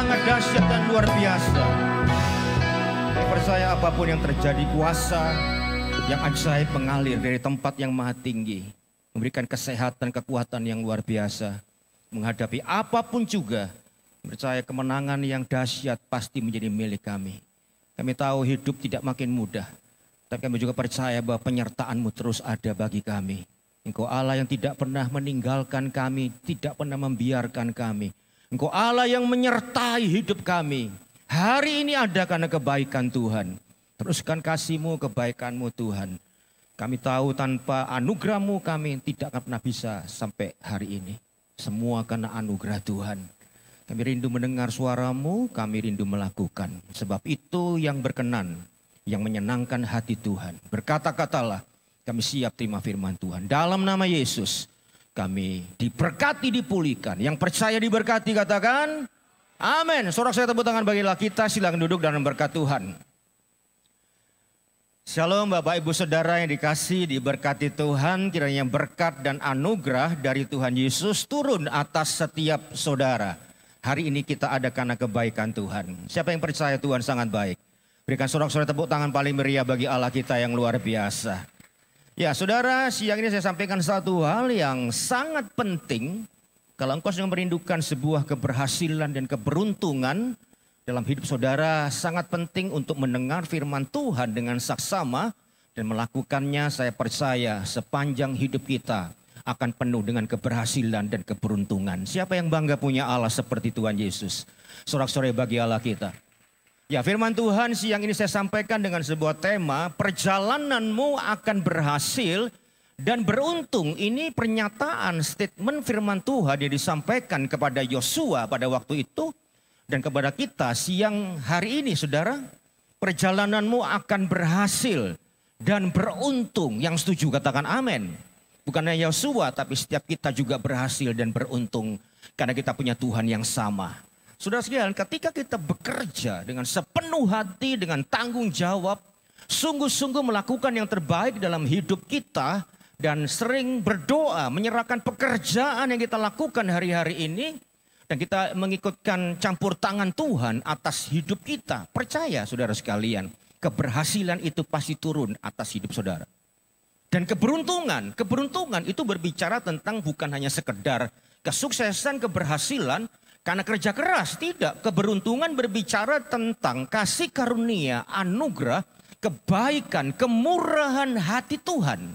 sangat dahsyat dan luar biasa. Saya percaya apapun yang terjadi, kuasa yang ajaib mengalir dari tempat yang maha tinggi, memberikan kesehatan, kekuatan yang luar biasa. Menghadapi apapun juga, percaya kemenangan yang dahsyat pasti menjadi milik kami. Kami tahu hidup tidak makin mudah, tapi kami juga percaya bahwa penyertaan-Mu terus ada bagi kami. Engkau Allah yang tidak pernah meninggalkan kami, tidak pernah membiarkan kami. Engkau Allah yang menyertai hidup kami. Hari ini ada karena kebaikan Tuhan. Teruskan kasih-Mu, kebaikan-Mu Tuhan. Kami tahu tanpa anugerah-Mu kami tidak akan pernah bisa sampai hari ini. Semua karena anugerah Tuhan. Kami rindu mendengar suara-Mu, kami rindu melakukan. Sebab itu yang berkenan, yang menyenangkan hati Tuhan. Berkata-katalah, kami siap terima firman Tuhan. Dalam nama Yesus, kami diberkati, dipulihkan. Yang percaya diberkati katakan, amin. Sorak saya tepuk tangan bagilah kita, silakan duduk dalam berkat Tuhan. Shalom Bapak Ibu Saudara yang dikasih, diberkati Tuhan. Kiranya berkat dan anugerah dari Tuhan Yesus turun atas setiap saudara. Hari ini kita ada karena kebaikan Tuhan. Siapa yang percaya Tuhan sangat baik? Berikan sorak-sorai tepuk tangan paling meriah bagi Allah kita yang luar biasa. Ya saudara, siang ini saya sampaikan satu hal yang sangat penting. Kalau engkau sedang merindukan sebuah keberhasilan dan keberuntungan dalam hidup saudara, sangat penting untuk mendengar firman Tuhan dengan saksama dan melakukannya. Saya percaya sepanjang hidup kita akan penuh dengan keberhasilan dan keberuntungan. Siapa yang bangga punya Allah seperti Tuhan Yesus? Sorak-sorai bagi Allah kita. Ya, firman Tuhan siang ini saya sampaikan dengan sebuah tema, perjalananmu akan berhasil dan beruntung. Ini pernyataan statement firman Tuhan yang disampaikan kepada Yosua pada waktu itu dan kepada kita siang hari ini, saudara. Perjalananmu akan berhasil dan beruntung. Yang setuju katakan amin. Bukan hanya Yosua, tapi setiap kita juga berhasil dan beruntung karena kita punya Tuhan yang sama. Saudara sekalian, ketika kita bekerja dengan sepenuh hati, dengan tanggung jawab, sungguh-sungguh melakukan yang terbaik dalam hidup kita, dan sering berdoa, menyerahkan pekerjaan yang kita lakukan hari-hari ini, dan kita mengikutkan campur tangan Tuhan atas hidup kita. Percaya saudara sekalian, keberhasilan itu pasti turun atas hidup saudara. Dan keberuntungan itu berbicara tentang bukan hanya sekedar kesuksesan, keberhasilan, karena kerja keras, tidak. Keberuntungan berbicara tentang kasih karunia, anugerah, kebaikan, kemurahan hati Tuhan.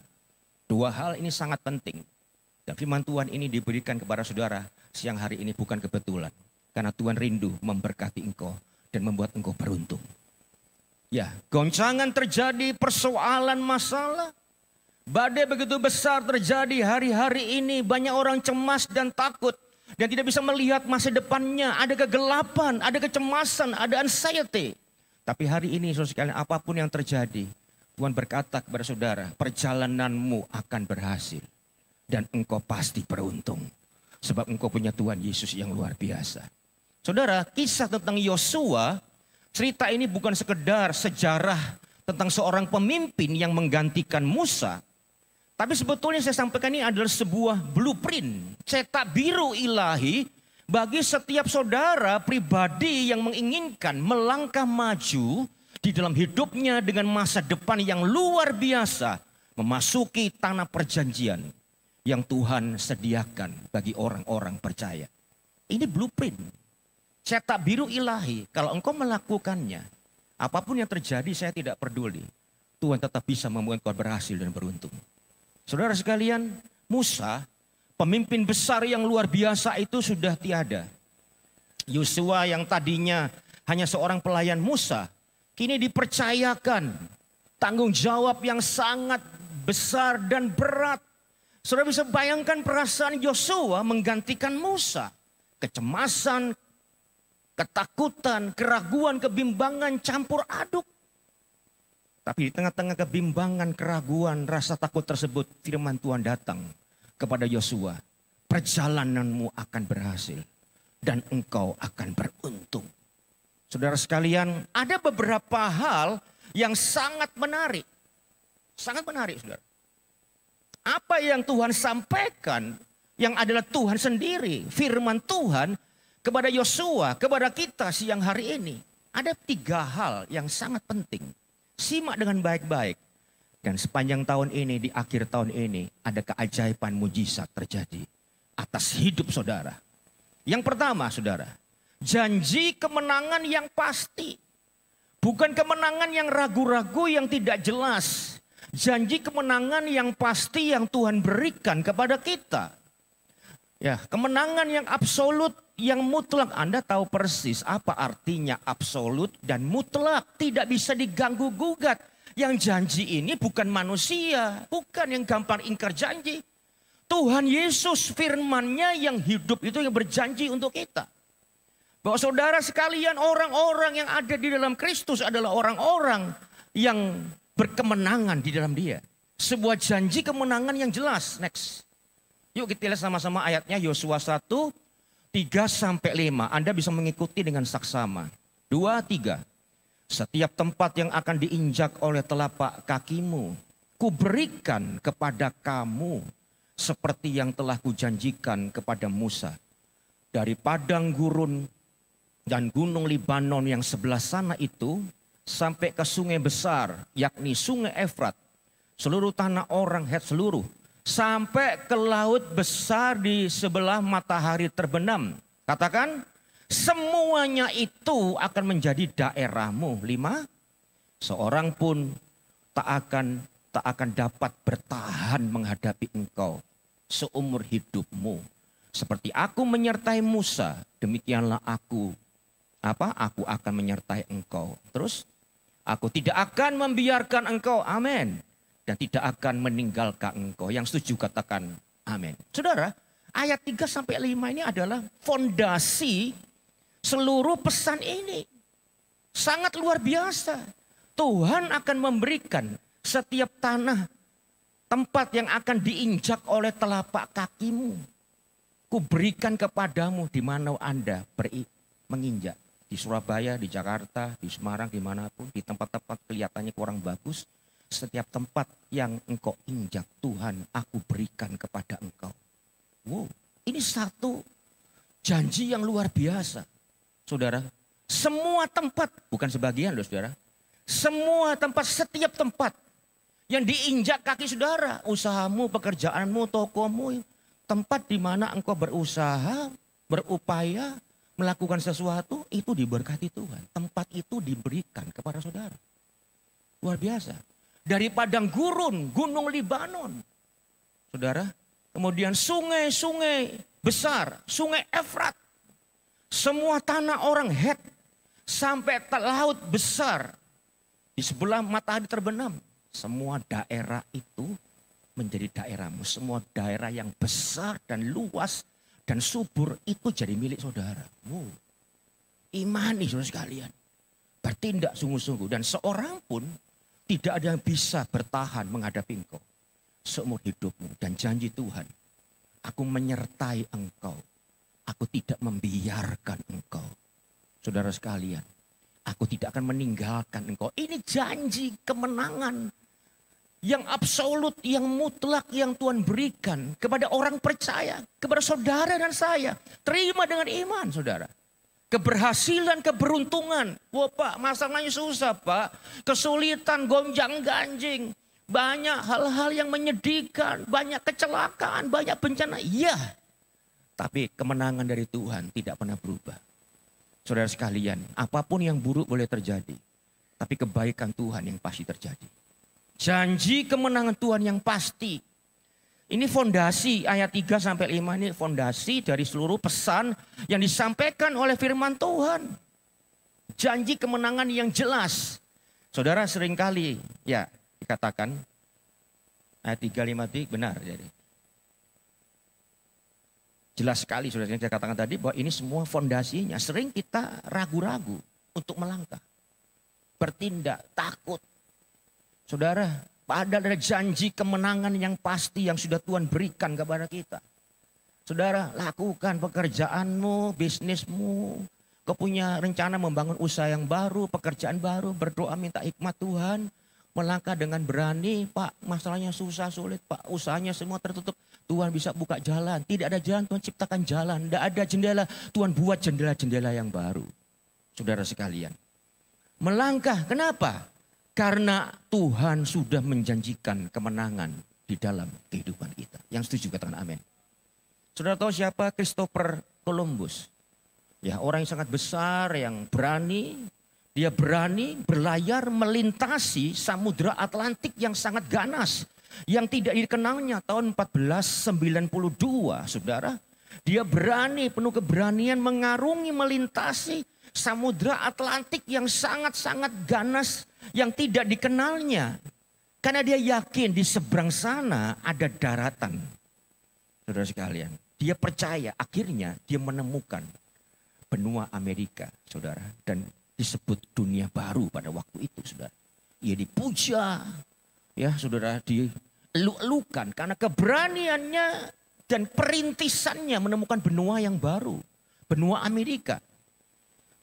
Dua hal ini sangat penting. Dan firman Tuhan ini diberikan kepada saudara siang hari ini bukan kebetulan. Karena Tuhan rindu memberkati engkau dan membuat engkau beruntung. Ya, goncangan terjadi, persoalan, masalah. Badai begitu besar terjadi hari-hari ini. Banyak orang cemas dan takut. Dan tidak bisa melihat masa depannya. Ada kegelapan, ada kecemasan, ada anxiety. Tapi hari ini saudara sekalian, apapun yang terjadi, Tuhan berkata kepada saudara, perjalananmu akan berhasil. Dan engkau pasti beruntung. Sebab engkau punya Tuhan Yesus yang luar biasa. Saudara, kisah tentang Yosua, cerita ini bukan sekedar sejarah tentang seorang pemimpin yang menggantikan Musa. Tapi sebetulnya saya sampaikan ini adalah sebuah blueprint, cetak biru ilahi bagi setiap saudara pribadi yang menginginkan melangkah maju di dalam hidupnya dengan masa depan yang luar biasa, memasuki tanah perjanjian yang Tuhan sediakan bagi orang-orang percaya. Ini blueprint, cetak biru ilahi. Kalau engkau melakukannya, apapun yang terjadi saya tidak peduli. Tuhan tetap bisa membuat engkau berhasil dan beruntung. Saudara sekalian, Musa, pemimpin besar yang luar biasa itu sudah tiada. Yosua yang tadinya hanya seorang pelayan Musa, kini dipercayakan tanggung jawab yang sangat besar dan berat. Saudara bisa bayangkan perasaan Yosua menggantikan Musa. Kecemasan, ketakutan, keraguan, kebimbangan campur aduk. Tapi di tengah-tengah kebimbangan, keraguan, rasa takut tersebut, firman Tuhan datang kepada Yosua. Perjalananmu akan berhasil dan engkau akan beruntung. Saudara sekalian, ada beberapa hal yang sangat menarik. Sangat menarik, saudara. Apa yang Tuhan sampaikan, yang adalah Tuhan sendiri, firman Tuhan, kepada Yosua, kepada kita siang hari ini. Ada 3 hal yang sangat penting. Simak dengan baik-baik. Dan sepanjang tahun ini, di akhir tahun ini, ada keajaiban mujizat terjadi atas hidup saudara. Yang pertama saudara, janji kemenangan yang pasti. Bukan kemenangan yang ragu-ragu, yang tidak jelas. Janji kemenangan yang pasti yang Tuhan berikan kepada kita. Ya, kemenangan yang absolut, yang mutlak. Anda tahu persis apa artinya absolut dan mutlak. Tidak bisa diganggu gugat. Yang janji ini bukan manusia, bukan yang gampang ingkar janji. Tuhan Yesus firman-Nya yang hidup itu yang berjanji untuk kita. Bahwa saudara sekalian, orang-orang yang ada di dalam Kristus adalah orang-orang yang berkemenangan di dalam Dia. Sebuah janji kemenangan yang jelas. Next. Yuk kita lihat sama-sama ayatnya, Yosua 1, 3-5. Anda bisa mengikuti dengan saksama. 2, 3. Setiap tempat yang akan diinjak oleh telapak kakimu, kuberikan kepada kamu seperti yang telah kujanjikan kepada Musa. Dari padang gurun dan gunung Libanon yang sebelah sana itu, sampai ke sungai besar, yakni sungai Efrat, seluruh tanah orang Het seluruh, sampai ke laut besar di sebelah matahari terbenam. Katakan, semuanya itu akan menjadi daerahmu. 5, seorang pun tak akan dapat bertahan menghadapi engkau seumur hidupmu. Seperti aku menyertai Musa, demikianlah aku akan menyertai engkau. Terus, aku tidak akan membiarkan engkau, amin. Dan tidak akan meninggalkan engkau. Yang setuju katakan amin. Saudara, ayat 3-5 ini adalah fondasi seluruh pesan ini. Sangat luar biasa. Tuhan akan memberikan setiap tanah, tempat yang akan diinjak oleh telapak kakimu. Kuberikan kepadamu di mana Anda menginjak. Di Surabaya, di Jakarta, di Semarang, dimanapun, di tempat-tempat kelihatannya kurang bagus. Setiap tempat yang engkau injak, Tuhan aku berikan kepada engkau. Wow, ini satu janji yang luar biasa. Saudara, semua tempat, bukan sebagian loh saudara. Semua tempat, setiap tempat yang diinjak kaki saudara. Usahamu, pekerjaanmu, tokomu. Tempat di mana engkau berusaha, berupaya, melakukan sesuatu, itu diberkati Tuhan. Tempat itu diberikan kepada saudara. Luar biasa. Dari padang gurun, gunung Libanon. Saudara, kemudian sungai-sungai besar, sungai Efrat. Semua tanah orang Het. Sampai laut besar. Di sebelah matahari terbenam. Semua daerah itu menjadi daerahmu. Semua daerah yang besar dan luas dan subur itu jadi milik saudara. Wow. Imani saudara sekalian. Bertindak sungguh-sungguh. Dan seorang pun tidak ada yang bisa bertahan menghadapi engkau seumur hidupmu. Dan janji Tuhan, aku menyertai engkau. Aku tidak membiarkan engkau. Saudara sekalian, aku tidak akan meninggalkan engkau. Ini janji kemenangan yang absolut, yang mutlak yang Tuhan berikan kepada orang percaya, kepada saudara dan saya. Terima dengan iman saudara. Keberhasilan, keberuntungan. Wah Pak, masalahnya susah Pak. Kesulitan, gonjang ganjing. Banyak hal-hal yang menyedihkan, banyak kecelakaan, banyak bencana. Iya, tapi kemenangan dari Tuhan tidak pernah berubah. Saudara sekalian, apapun yang buruk boleh terjadi. Tapi kebaikan Tuhan yang pasti terjadi. Janji kemenangan Tuhan yang pasti. Ini fondasi ayat 3-5 ini fondasi dari seluruh pesan yang disampaikan oleh firman Tuhan. Janji kemenangan yang jelas. Saudara seringkali ya dikatakan ayat 3-5 benar jadi. Jelas sekali saudara yang saya katakan tadi bahwa ini semua fondasinya. Sering kita ragu-ragu untuk melangkah. Bertindak, takut. Saudara, padahal ada janji kemenangan yang pasti yang sudah Tuhan berikan kepada kita. Saudara, lakukan pekerjaanmu, bisnismu. Kau punya rencana membangun usaha yang baru, pekerjaan baru, berdoa minta hikmat Tuhan. Melangkah dengan berani, Pak, masalahnya susah, sulit, Pak. Usahanya semua tertutup. Tuhan bisa buka jalan. Tidak ada jalan, Tuhan ciptakan jalan. Tidak ada jendela, Tuhan buat jendela-jendela yang baru. Saudara sekalian. Melangkah, kenapa? Karena Tuhan sudah menjanjikan kemenangan di dalam kehidupan kita. Yang setuju katakan amin. Saudara tahu siapa Christopher Columbus? Ya, orang yang sangat besar, yang berani. Dia berani berlayar melintasi samudra Atlantik yang sangat ganas. Yang tidak dikenalnya tahun 1492, saudara. Dia berani, penuh keberanian mengarungi melintasi samudra Atlantik yang sangat-sangat ganas. Yang tidak dikenalnya. Karena dia yakin di seberang sana ada daratan. Saudara sekalian. Dia percaya akhirnya dia menemukan benua Amerika, saudara. Dan disebut dunia baru pada waktu itu, saudara. Ia dipuja, ya saudara, dieluk-elukan karena keberaniannya dan perintisannya menemukan benua yang baru. Benua Amerika.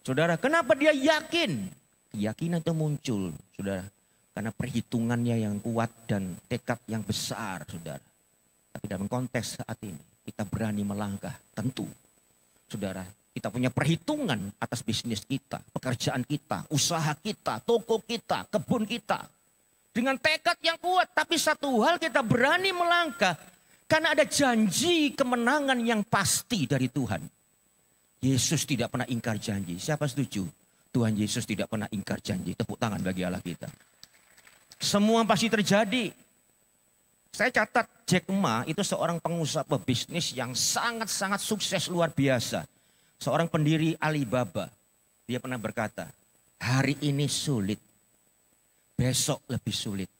Saudara, kenapa dia yakin? Keyakinan itu muncul, saudara. Karena perhitungannya yang kuat dan tekad yang besar, saudara. Tapi dalam konteks saat ini, kita berani melangkah, tentu. Saudara, kita punya perhitungan atas bisnis kita, pekerjaan kita, usaha kita, toko kita, kebun kita. Dengan tekad yang kuat, tapi satu hal kita berani melangkah. Karena ada janji kemenangan yang pasti dari Tuhan. Yesus tidak pernah ingkar janji. Siapa setuju? Tuhan Yesus tidak pernah ingkar janji. Tepuk tangan bagi Allah kita. Semua pasti terjadi. Saya catat Jack Ma itu seorang pengusaha pebisnis yang sangat-sangat sukses luar biasa. Seorang pendiri Alibaba, dia pernah berkata, hari ini sulit, besok lebih sulit.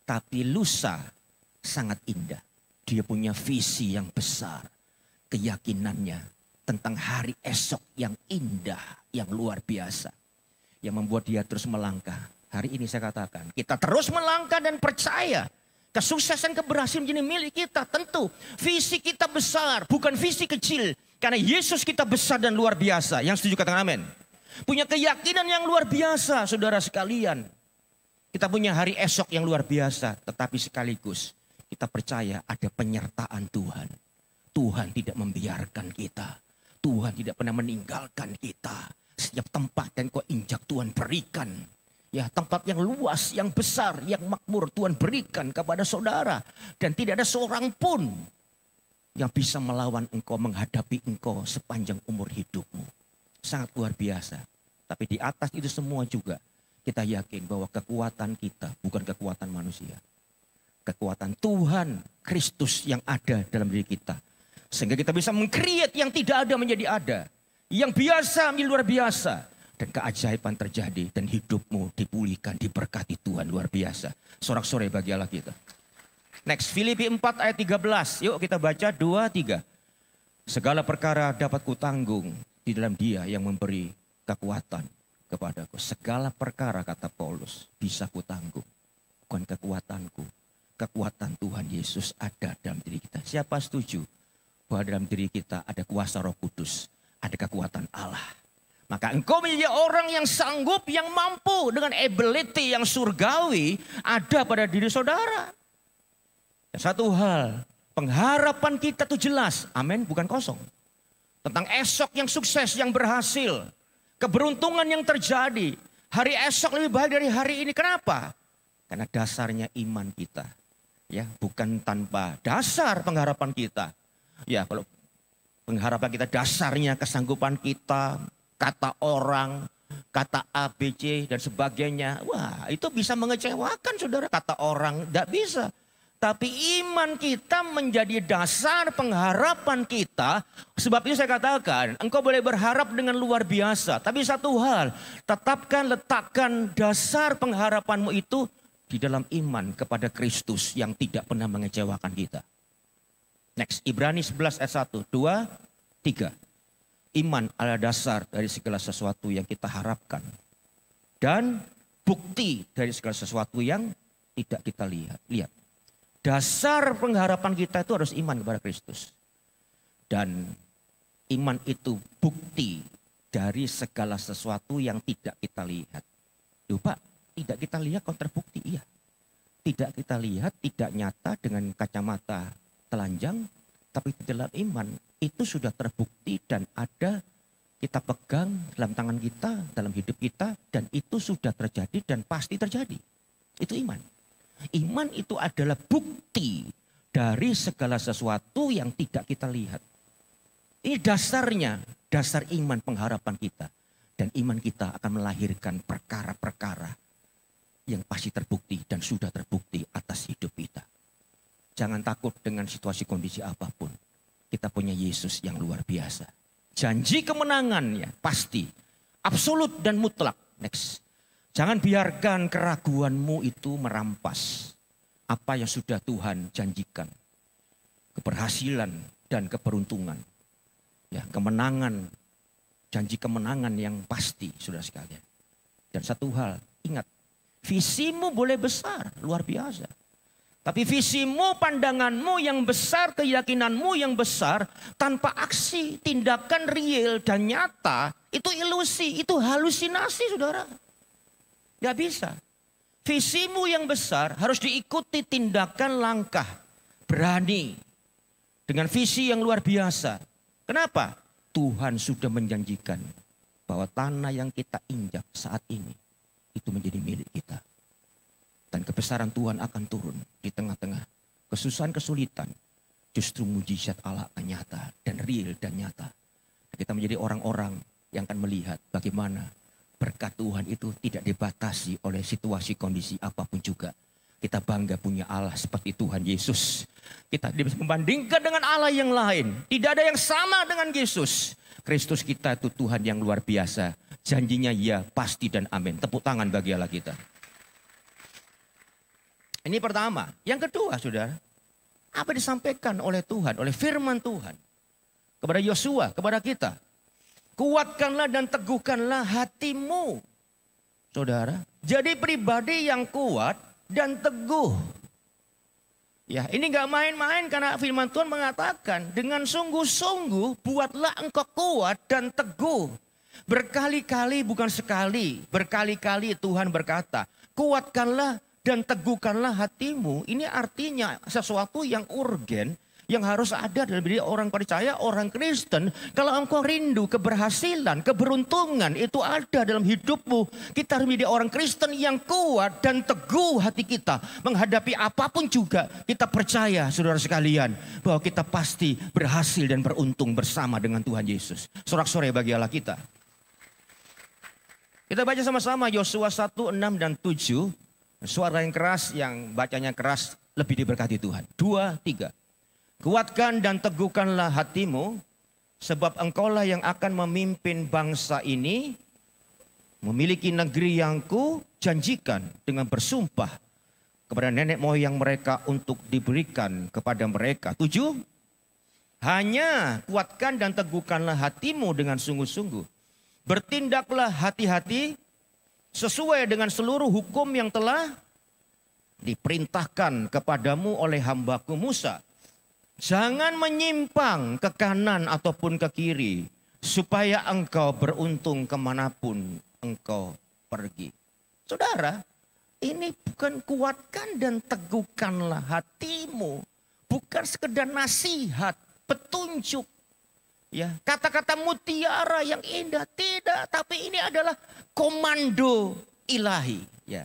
Tapi lusa sangat indah. Dia punya visi yang besar, keyakinannya tentang hari esok yang indah, yang luar biasa. Yang membuat dia terus melangkah. Hari ini saya katakan, kita terus melangkah dan percaya. Kesuksesan keberhasilan menjadi milik kita, tentu. Visi kita besar, bukan visi kecil. Karena Yesus kita besar dan luar biasa. Yang setuju katakan amin. Punya keyakinan yang luar biasa, saudara sekalian. Kita punya hari esok yang luar biasa. Tetapi sekaligus kita percaya ada penyertaan Tuhan. Tuhan tidak membiarkan kita. Tuhan tidak pernah meninggalkan kita. Setiap tempat yang kau injak Tuhan berikan. Ya, tempat yang luas, yang besar, yang makmur Tuhan berikan kepada saudara. Dan tidak ada seorang pun yang bisa melawan engkau, menghadapi engkau sepanjang umur hidupmu. Sangat luar biasa. Tapi di atas itu semua juga kita yakin bahwa kekuatan kita bukan kekuatan manusia. Kekuatan Tuhan Kristus yang ada dalam diri kita. Sehingga kita bisa meng-create yang tidak ada menjadi ada. Yang biasa menjadi luar biasa. Dan keajaiban terjadi dan hidupmu dipulihkan, diberkati Tuhan luar biasa. Sorak-sorai bagi Allah kita. Next, Filipi 4 ayat 13. Yuk kita baca 2-3. Segala perkara dapat kutanggung di dalam Dia yang memberi kekuatan kepadaku. Segala perkara, kata Paulus, bisa kutanggung. Bukan kekuatanku. Kekuatan Tuhan Yesus ada dalam diri kita. Siapa setuju bahwa dalam diri kita ada kuasa Roh Kudus, ada kekuatan Allah. Maka engkau menjadi orang yang sanggup, yang mampu dengan ability yang surgawi ada pada diri saudara. Satu hal, pengharapan kita itu jelas. Amin, bukan kosong. Tentang esok yang sukses, yang berhasil. Keberuntungan yang terjadi. Hari esok lebih baik dari hari ini. Kenapa? Karena dasarnya iman kita. Ya, bukan tanpa dasar pengharapan kita. Ya, kalau pengharapan kita dasarnya kesanggupan kita, kata orang, kata A, B, C dan sebagainya. Wah, itu bisa mengecewakan saudara. Kata orang tidak bisa. Tapi iman kita menjadi dasar pengharapan kita. Sebab itu saya katakan, engkau boleh berharap dengan luar biasa. Tapi satu hal, letakkan dasar pengharapanmu itu di dalam iman kepada Kristus yang tidak pernah mengecewakan kita. Next, Ibrani 11 ayat 1, 2, 3. Iman adalah dasar dari segala sesuatu yang kita harapkan. Dan bukti dari segala sesuatu yang tidak kita lihat. Dasar pengharapan kita itu harus iman kepada Kristus. Dan iman itu bukti dari segala sesuatu yang tidak kita lihat. Duh Pak, tidak kita lihat kok terbukti, iya. Tidak kita lihat, tidak nyata dengan kacamata telanjang, tapi di dalam iman itu sudah terbukti dan ada, kita pegang dalam tangan kita, dalam hidup kita, dan itu sudah terjadi dan pasti terjadi. Itu iman. Iman itu adalah bukti dari segala sesuatu yang tidak kita lihat. Ini dasarnya, dasar iman pengharapan kita. Dan iman kita akan melahirkan perkara-perkara yang pasti terbukti dan sudah terbukti atas hidup kita. Jangan takut dengan situasi kondisi apapun. Kita punya Yesus yang luar biasa. Janji kemenangannya pasti, absolut dan mutlak. Next. Jangan biarkan keraguanmu itu merampas apa yang sudah Tuhan janjikan. Keberhasilan dan keberuntungan. Ya, kemenangan, janji kemenangan yang pasti, saudara sekalian. Dan satu hal, ingat, visimu boleh besar, luar biasa. Tapi visimu, pandanganmu yang besar, keyakinanmu yang besar, tanpa aksi, tindakan real dan nyata, itu ilusi, itu halusinasi, saudara. Gak bisa. Visimu yang besar harus diikuti tindakan langkah, berani, dengan visi yang luar biasa. Kenapa? Tuhan sudah menjanjikan bahwa tanah yang kita injak saat ini itu menjadi milik kita. Dan kebesaran Tuhan akan turun di tengah-tengah kesusahan, kesulitan. Justru mujizat Allah akan nyata dan real dan nyata. Kita menjadi orang-orang yang akan melihat bagaimana berkat Tuhan itu tidak dibatasi oleh situasi kondisi apapun juga. Kita bangga punya Allah seperti Tuhan Yesus. Kita bisa membandingkan dengan Allah yang lain. Tidak ada yang sama dengan Yesus. Kristus kita itu Tuhan yang luar biasa. Janjinya ya, pasti dan amin. Tepuk tangan bagi Allah kita. Ini pertama. Yang kedua, saudara. Apa disampaikan oleh Tuhan, oleh firman Tuhan. Kepada Yosua, kepada kita. Kuatkanlah dan teguhkanlah hatimu. Saudara. Jadi pribadi yang kuat dan teguh. Ya, ini gak main-main karena firman Tuhan mengatakan. Dengan sungguh-sungguh buatlah engkau kuat dan teguh. Berkali-kali bukan sekali. Berkali-kali Tuhan berkata. Kuatkanlah dan teguhkanlah hatimu. Ini artinya sesuatu yang urgen. Yang harus ada dalam diri orang percaya, orang Kristen. Kalau engkau rindu keberhasilan, keberuntungan itu ada dalam hidupmu. Kita harus menjadi orang Kristen yang kuat dan teguh hati kita. Menghadapi apapun juga kita percaya saudara sekalian. Bahwa kita pasti berhasil dan beruntung bersama dengan Tuhan Yesus. Sorak-sorai bagi Allah kita. Kita baca sama-sama Yosua 1, 6 dan 7. Suara yang keras, yang bacanya keras lebih diberkati Tuhan. 2, 3. Kuatkan dan teguhkanlah hatimu, sebab engkaulah yang akan memimpin bangsa ini, memiliki negeri yang ku janjikan dengan bersumpah kepada nenek moyang mereka untuk diberikan kepada mereka. 7. Hanya kuatkan dan teguhkanlah hatimu dengan sungguh-sungguh. Bertindaklah hati-hati sesuai dengan seluruh hukum yang telah diperintahkan kepadamu oleh hambaku Musa. Jangan menyimpang ke kanan ataupun ke kiri. Supaya engkau beruntung kemanapun engkau pergi. Saudara, ini bukan kuatkan dan teguhkanlah hatimu. Bukan sekedar nasihat, petunjuk. Ya, kata-kata mutiara yang indah. Tidak, tapi ini adalah komando ilahi. Ya.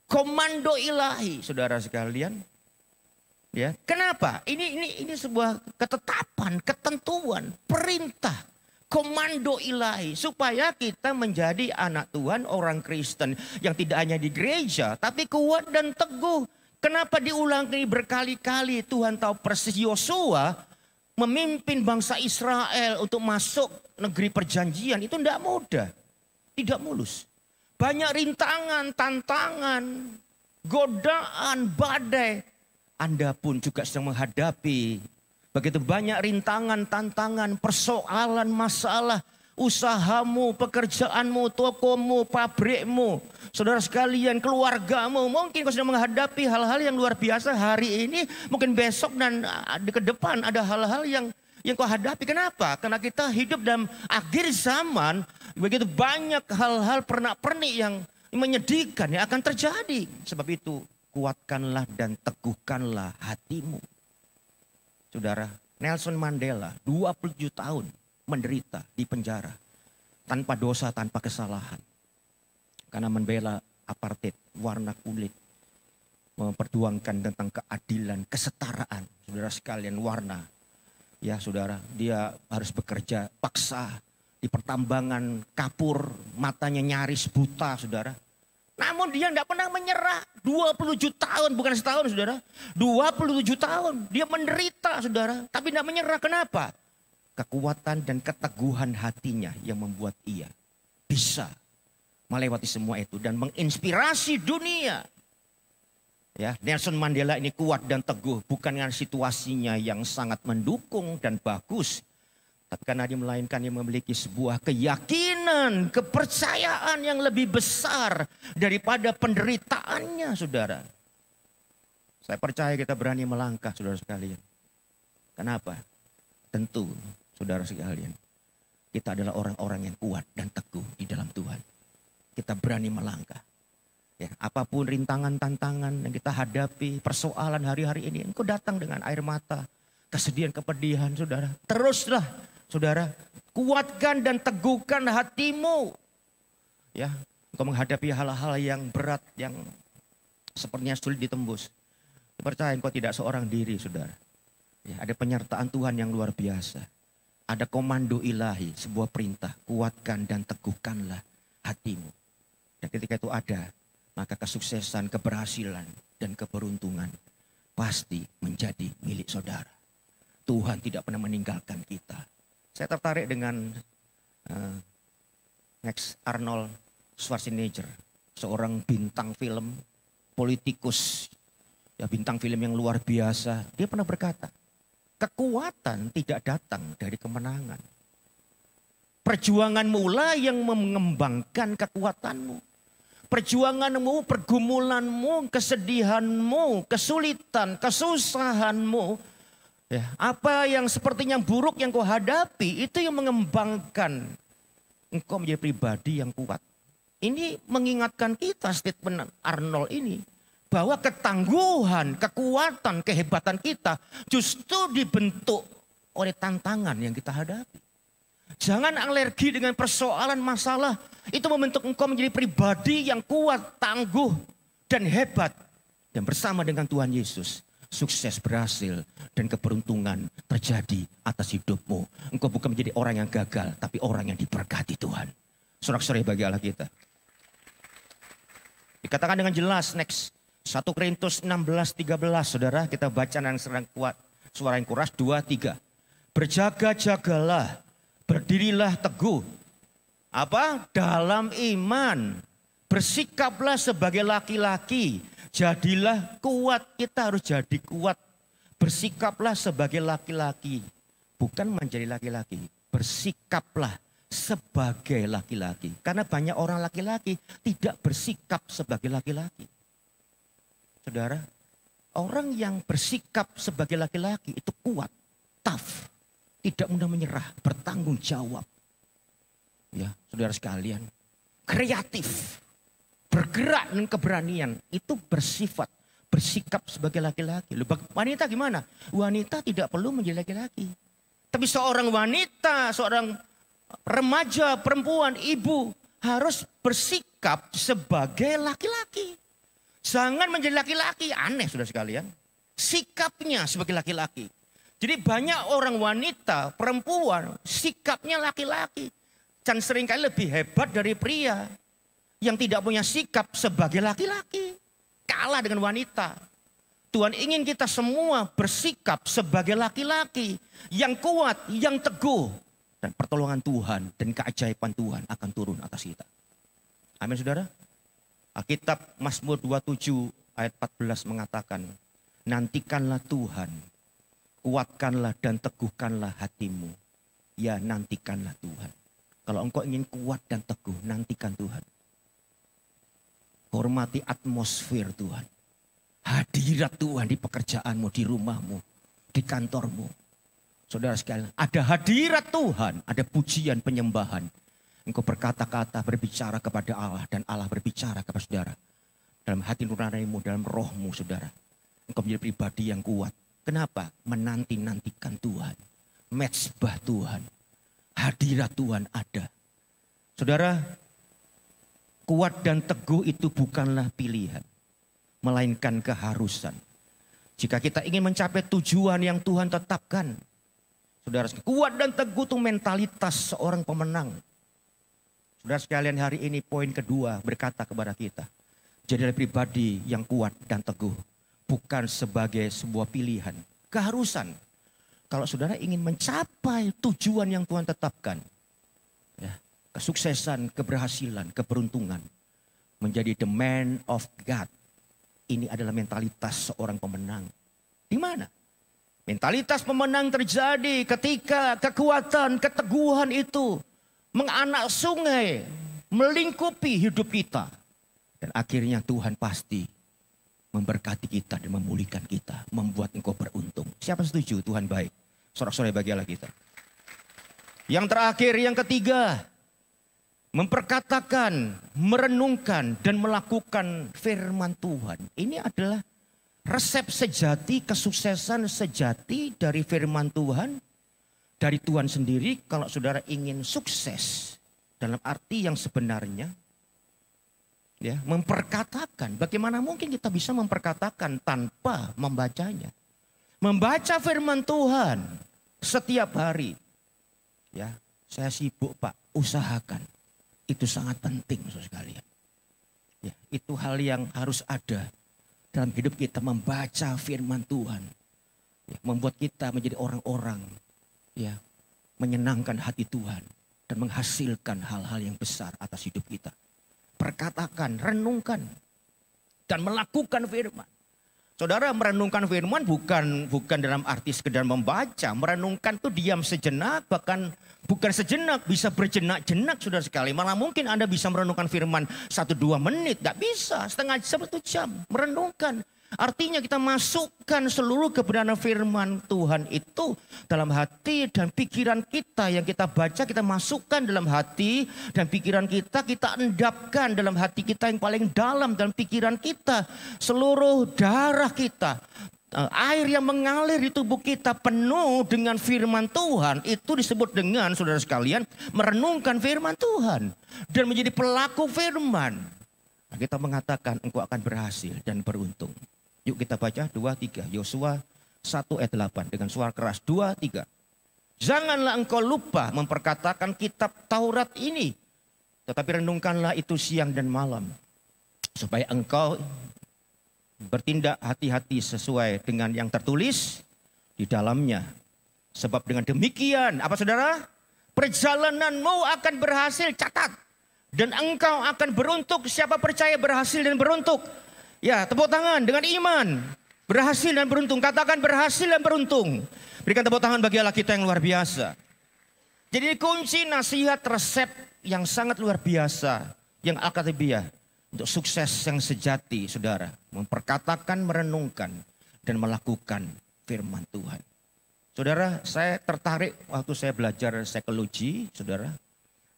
Komando ilahi, saudara sekalian. Ya, kenapa? Ini sebuah ketetapan, ketentuan, perintah, komando ilahi supaya kita menjadi anak Tuhan, orang Kristen yang tidak hanya di gereja tapi kuat dan teguh. Kenapa diulangi berkali-kali? Tuhan tahu persis Yosua memimpin bangsa Israel untuk masuk negeri perjanjian itu tidak mudah, tidak mulus. Banyak rintangan, tantangan, godaan, badai. Anda pun juga sedang menghadapi begitu banyak rintangan, tantangan, persoalan, masalah. Usahamu, pekerjaanmu, tokomu, pabrikmu. Saudara sekalian, keluargamu. Mungkin kau sedang menghadapi hal-hal yang luar biasa hari ini. Mungkin besok dan ke depan ada hal-hal yang kau hadapi. Kenapa? Karena kita hidup dalam akhir zaman. Begitu banyak hal-hal pernak-pernik yang Menyedihkan yang akan terjadi. Sebab itu kuatkanlah dan teguhkanlah hatimu. Saudara, Nelson Mandela 27 tahun menderita di penjara. Tanpa dosa, tanpa kesalahan. Karena membela apartheid, warna kulit. Memperjuangkan tentang keadilan, kesetaraan. Saudara sekalian, warna. Ya saudara, dia harus bekerja paksa. Di pertambangan kapur, matanya nyaris buta saudara. Namun dia tidak pernah menyerah. 27 tahun, bukan setahun saudara. 27 tahun, dia menderita saudara. Tapi tidak menyerah, kenapa? Kekuatan dan keteguhan hatinya yang membuat ia bisa melewati semua itu. Dan menginspirasi dunia. Ya, Nelson Mandela ini kuat dan teguh. Bukan dengan situasinya yang sangat mendukung dan bagus. Tapi karena dia melainkan dia memiliki sebuah keyakinan, kepercayaan yang lebih besar daripada penderitaannya, saudara. Saya percaya kita berani melangkah, saudara sekalian. Kenapa? Tentu, saudara sekalian, kita adalah orang-orang yang kuat dan teguh di dalam Tuhan. Kita berani melangkah. Ya, apapun rintangan, tantangan yang kita hadapi, persoalan hari-hari ini, engkau datang dengan air mata, kesedihan, kepedihan, saudara. Teruslah. Saudara, kuatkan dan teguhkan hatimu. Ya, engkau menghadapi hal-hal yang berat, yang sepertinya sulit ditembus. Percaya engkau tidak seorang diri, saudara. Ya, ada penyertaan Tuhan yang luar biasa. Ada komando ilahi, sebuah perintah. Kuatkan dan teguhkanlah hatimu. Dan ketika itu ada, maka kesuksesan, keberhasilan, dan keberuntungan pasti menjadi milik saudara. Tuhan tidak pernah meninggalkan kita. Saya tertarik dengan Arnold Schwarzenegger, seorang bintang film, politikus, ya bintang film yang luar biasa. Dia pernah berkata, kekuatan tidak datang dari kemenangan. Perjuanganmu lah yang mengembangkan kekuatanmu. Perjuanganmu, pergumulanmu, kesedihanmu, kesulitan, kesusahanmu. Ya, apa yang sepertinya buruk yang kau hadapi itu yang mengembangkan engkau menjadi pribadi yang kuat. Ini mengingatkan kita statement Arnold ini bahwa ketangguhan, kekuatan, kehebatan kita justru dibentuk oleh tantangan yang kita hadapi. Jangan alergi dengan persoalan masalah, itu membentuk engkau menjadi pribadi yang kuat, tangguh dan hebat. Dan bersama dengan Tuhan Yesus, sukses, berhasil, dan keberuntungan terjadi atas hidupmu. Engkau bukan menjadi orang yang gagal, tapi orang yang diberkati Tuhan. Sorak-sorai bagi Allah kita. Dikatakan dengan jelas, next. 1 Korintus 16:13, saudara. Kita baca dengan serang kuat, suara yang keras, 2, 3. Berjaga-jagalah, berdirilah teguh. Apa? Dalam iman. Bersikaplah sebagai laki-laki. Jadilah kuat, kita harus jadi kuat. Bersikaplah sebagai laki-laki. Bukan menjadi laki-laki. Bersikaplah sebagai laki-laki. Karena banyak orang laki-laki tidak bersikap sebagai laki-laki. Saudara, orang yang bersikap sebagai laki-laki itu kuat, tough. Tidak mudah menyerah, bertanggung jawab. Ya, saudara sekalian. Kreatif. Bergerak dengan keberanian itu bersifat, bersikap sebagai laki-laki. Wanita gimana? Wanita tidak perlu menjadi laki-laki. Tapi seorang wanita, seorang remaja, perempuan, ibu harus bersikap sebagai laki-laki. Jangan menjadi laki-laki, aneh saudara sekalian. Sikapnya sebagai laki-laki. Jadi banyak orang wanita, perempuan, sikapnya laki-laki. Dan seringkali lebih hebat dari pria. Yang tidak punya sikap sebagai laki-laki. Kalah dengan wanita. Tuhan ingin kita semua bersikap sebagai laki-laki. Yang kuat, yang teguh. Dan pertolongan Tuhan dan keajaiban Tuhan akan turun atas kita. Amin saudara. Alkitab Mazmur 27 ayat 14 mengatakan. Nantikanlah Tuhan. Kuatkanlah dan teguhkanlah hatimu. Ya nantikanlah Tuhan. Kalau engkau ingin kuat dan teguh, nantikan Tuhan. Hormati atmosfer Tuhan. Hadirat Tuhan di pekerjaanmu, di rumahmu, di kantormu. Saudara sekalian, ada hadirat Tuhan, ada pujian penyembahan. Engkau berkata-kata, berbicara kepada Allah, dan Allah berbicara kepada saudara. Dalam hati nuranimu, dalam rohmu saudara. Engkau menjadi pribadi yang kuat. Kenapa? Menanti-nantikan Tuhan. Mezbah Tuhan. Hadirat Tuhan ada. Saudara, kuat dan teguh itu bukanlah pilihan. Melainkan keharusan. Jika kita ingin mencapai tujuan yang Tuhan tetapkan. Saudara, kuat dan teguh itu mentalitas seorang pemenang. Saudara sekalian, hari ini poin kedua berkata kepada kita. Jadilah pribadi yang kuat dan teguh. Bukan sebagai sebuah pilihan. Keharusan. Kalau saudara ingin mencapai tujuan yang Tuhan tetapkan. Ya, kesuksesan, keberhasilan, keberuntungan. Menjadi the man of God. Ini adalah mentalitas seorang pemenang. Di mana? Mentalitas pemenang terjadi ketika kekuatan, keteguhan itu menganak sungai, melingkupi hidup kita. Dan akhirnya Tuhan pasti memberkati kita dan memulihkan kita. Membuat engkau beruntung. Siapa setuju? Tuhan baik. Sorak-sorai bagilah kita. Yang terakhir, yang ketiga. Memperkatakan, merenungkan, dan melakukan firman Tuhan. Ini adalah resep sejati, kesuksesan sejati dari firman Tuhan. Dari Tuhan sendiri kalau saudara ingin sukses dalam arti yang sebenarnya, ya, memperkatakan. Bagaimana mungkin kita bisa memperkatakan tanpa membacanya? Membaca firman Tuhan setiap hari. Ya, saya sibuk Pak, usahakan. Itu sangat penting saudara sekalian. Ya, itu hal yang harus ada dalam hidup kita, membaca firman Tuhan. Ya, membuat kita menjadi orang-orang, ya, menyenangkan hati Tuhan dan menghasilkan hal-hal yang besar atas hidup kita. Perkatakan, renungkan, dan melakukan firman. Saudara, merenungkan firman bukan dalam arti sekedar membaca. Merenungkan itu diam sejenak, bahkan bukan sejenak, bisa berjenak-jenak saudara sekali. Malah mungkin Anda bisa merenungkan firman 1-2 menit, tidak bisa, setengah jam, 1 jam. Merenungkan. Artinya kita masukkan seluruh kebenaran firman Tuhan itu dalam hati dan pikiran kita. Yang kita baca kita masukkan dalam hati dan pikiran kita. Kita endapkan dalam hati kita yang paling dalam dalam pikiran kita. Seluruh darah kita, air yang mengalir di tubuh kita penuh dengan firman Tuhan. Itu disebut dengan, saudara sekalian, merenungkan firman Tuhan. Dan menjadi pelaku firman. Nah, kita mengatakan engkau akan berhasil dan beruntung. Yuk kita baca 2-3. Yosua 1 ayat 8 dengan suara keras. 2-3. Janganlah engkau lupa memperkatakan kitab Taurat ini. Tetapi renungkanlah itu siang dan malam. Supaya engkau bertindak hati-hati sesuai dengan yang tertulis di dalamnya. Sebab dengan demikian, apa saudara? Perjalananmu akan berhasil, catat. Dan engkau akan beruntung. Siapa percaya berhasil dan beruntung? Ya, tepuk tangan dengan iman. Berhasil dan beruntung. Katakan berhasil dan beruntung. Berikan tepuk tangan bagi Allah kita yang luar biasa. Jadi kunci nasihat resep yang sangat luar biasa. Yang akademia. Untuk sukses yang sejati, saudara. Memperkatakan, merenungkan, dan melakukan firman Tuhan. Saudara, saya tertarik waktu saya belajar psikologi, saudara.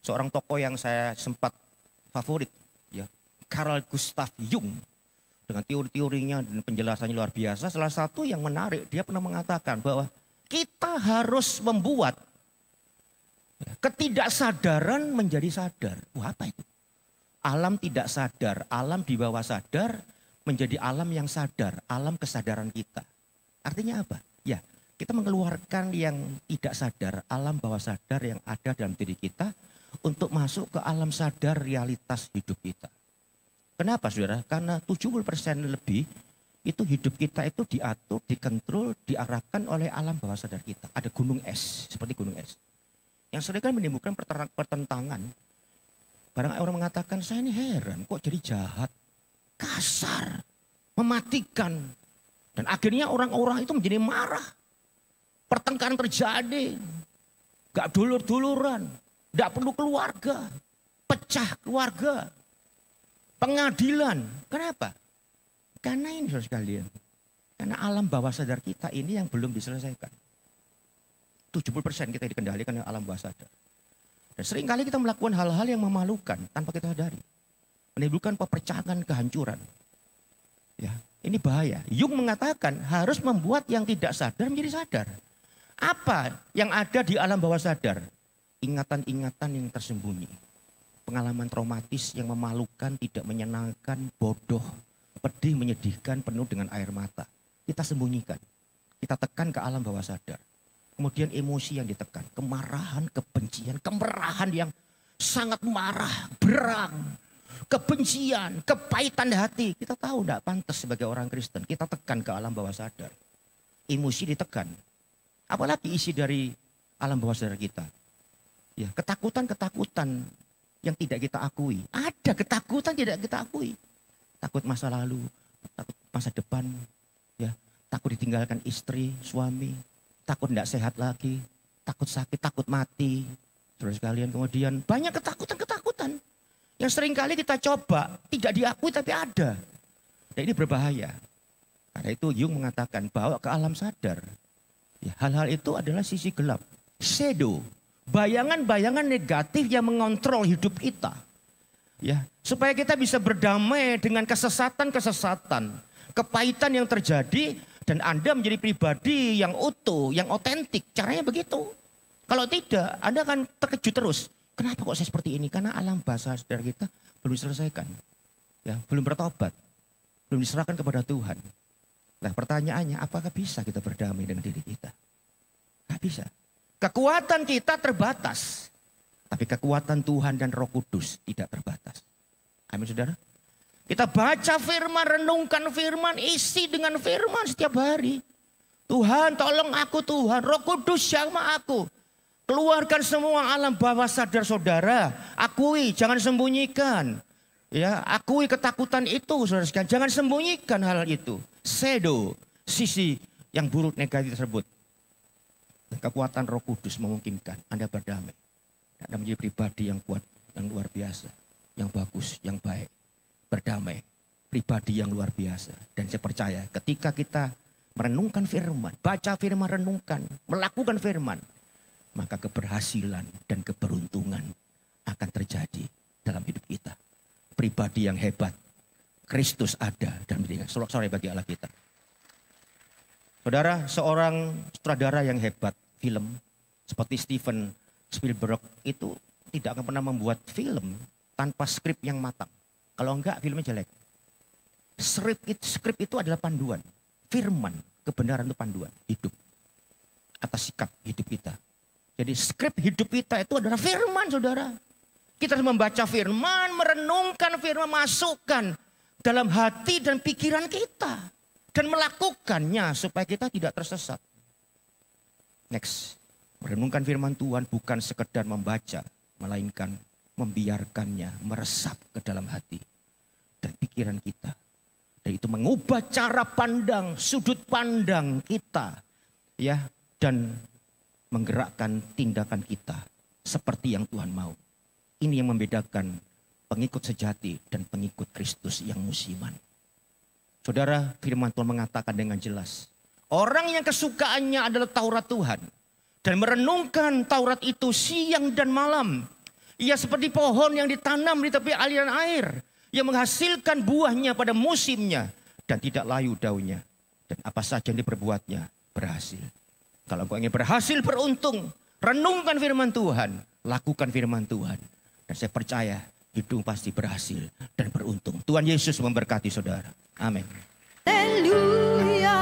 Seorang tokoh yang saya sempat favorit, ya, Carl Gustav Jung. Dengan teori-teorinya dan penjelasannya luar biasa. Salah satu yang menarik, dia pernah mengatakan bahwa kita harus membuat ketidaksadaran menjadi sadar. Wah, apa itu? Alam tidak sadar, alam di bawah sadar menjadi alam yang sadar, alam kesadaran kita. Artinya apa? Ya, kita mengeluarkan yang tidak sadar, alam bawah sadar yang ada dalam diri kita untuk masuk ke alam sadar realitas hidup kita. Kenapa saudara? Karena 70% lebih itu hidup kita itu diatur, dikontrol, diarahkan oleh alam bawah sadar kita. Ada gunung es, seperti gunung es. Yang sering kan menimbulkan pertentangan. Barang orang mengatakan, saya ini heran kok jadi jahat, kasar, mematikan. Dan akhirnya orang-orang itu menjadi marah. Pertengkaran terjadi. Gak dulur-duluran. Gak perlu keluarga. Pecah keluarga. Pengadilan. Kenapa? Karena ini saudara sekalian. Karena alam bawah sadar kita ini yang belum diselesaikan. 70% kita dikendalikan oleh alam bawah sadar. Dan seringkali kita melakukan hal-hal yang memalukan tanpa kita sadari. Menimbulkan pepecahan, kehancuran. Ya, ini bahaya. Jung mengatakan harus membuat yang tidak sadar menjadi sadar. Apa yang ada di alam bawah sadar? Ingatan-ingatan yang tersembunyi. Pengalaman traumatis yang memalukan, tidak menyenangkan, bodoh, pedih, menyedihkan, penuh dengan air mata. Kita sembunyikan. Kita tekan ke alam bawah sadar. Kemudian emosi yang ditekan. Kemarahan, kebencian, kemerahan yang sangat marah, berang. Kebencian, kepahitan hati. Kita tahu tidak pantas sebagai orang Kristen. Kita tekan ke alam bawah sadar. Emosi ditekan. Apalagi isi dari alam bawah sadar kita. Ya, ketakutan-ketakutan yang tidak kita akui. Ada ketakutan tidak kita akui. Takut masa lalu, takut masa depan. Ya, takut ditinggalkan istri, suami. Takut tidak sehat lagi. Takut sakit, takut mati. Saudara sekalian, kemudian banyak ketakutan-ketakutan. Yang seringkali kita coba tidak diakui tapi ada. Dan ini berbahaya. Karena itu Jung mengatakan bawa ke alam sadar. Ya, hal-hal itu adalah sisi gelap. Shadow. Bayangan-bayangan negatif yang mengontrol hidup kita. Ya, supaya kita bisa berdamai dengan kesesatan-kesesatan. Kepahitan yang terjadi. Dan Anda menjadi pribadi yang utuh, yang otentik. Caranya begitu. Kalau tidak, Anda akan terkejut terus. Kenapa kok saya seperti ini? Karena alam bawah sadar kita belum diselesaikan. Ya, belum bertobat. Belum diserahkan kepada Tuhan. Nah, pertanyaannya, apakah bisa kita berdamai dengan diri kita? Gak bisa. Kekuatan kita terbatas. Tapi kekuatan Tuhan dan Roh Kudus tidak terbatas. Amin, saudara. Kita baca firman, renungkan firman, isi dengan firman setiap hari. Tuhan, tolong aku Tuhan. Roh Kudus jamah aku. Keluarkan semua alam bawah sadar saudara. Akui, jangan sembunyikan. Ya, akui ketakutan itu, saudara sekalian. Jangan sembunyikan hal itu. Shadow, sisi yang buruk negatif tersebut. Kekuatan Roh Kudus memungkinkan Anda berdamai. Anda menjadi pribadi yang kuat, yang luar biasa, yang bagus, yang baik. Berdamai, pribadi yang luar biasa. Dan saya percaya ketika kita merenungkan firman, baca firman, renungkan, melakukan firman, maka keberhasilan dan keberuntungan akan terjadi dalam hidup kita. Pribadi yang hebat, Kristus ada dan sorak-sorai bagi Allah kita. Saudara, seorang sutradara yang hebat film seperti Steven Spielberg itu tidak akan pernah membuat film tanpa skrip yang matang. Kalau enggak filmnya jelek. Skrip itu adalah panduan. Firman, kebenaran itu panduan hidup. Atas sikap hidup kita. Jadi skrip hidup kita itu adalah firman, saudara. Kita harus membaca firman, merenungkan firman, masukkan dalam hati dan pikiran kita. Dan melakukannya supaya kita tidak tersesat. Next. Merenungkan firman Tuhan bukan sekedar membaca. Melainkan membiarkannya meresap ke dalam hati dan pikiran kita. Dan itu mengubah cara pandang, sudut pandang kita. Ya, dan menggerakkan tindakan kita seperti yang Tuhan mau. Ini yang membedakan pengikut sejati dan pengikut Kristus yang musiman. Saudara, firman Tuhan mengatakan dengan jelas. Orang yang kesukaannya adalah Taurat Tuhan. Dan merenungkan Taurat itu siang dan malam. Ia seperti pohon yang ditanam di tepi aliran air. Yang menghasilkan buahnya pada musimnya. Dan tidak layu daunnya. Dan apa saja yang diperbuatnya berhasil. Kalau engkau ingin berhasil beruntung. Renungkan firman Tuhan. Lakukan firman Tuhan. Dan saya percaya hidup pasti berhasil dan beruntung. Tuhan Yesus memberkati saudara. Amin. Haleluya.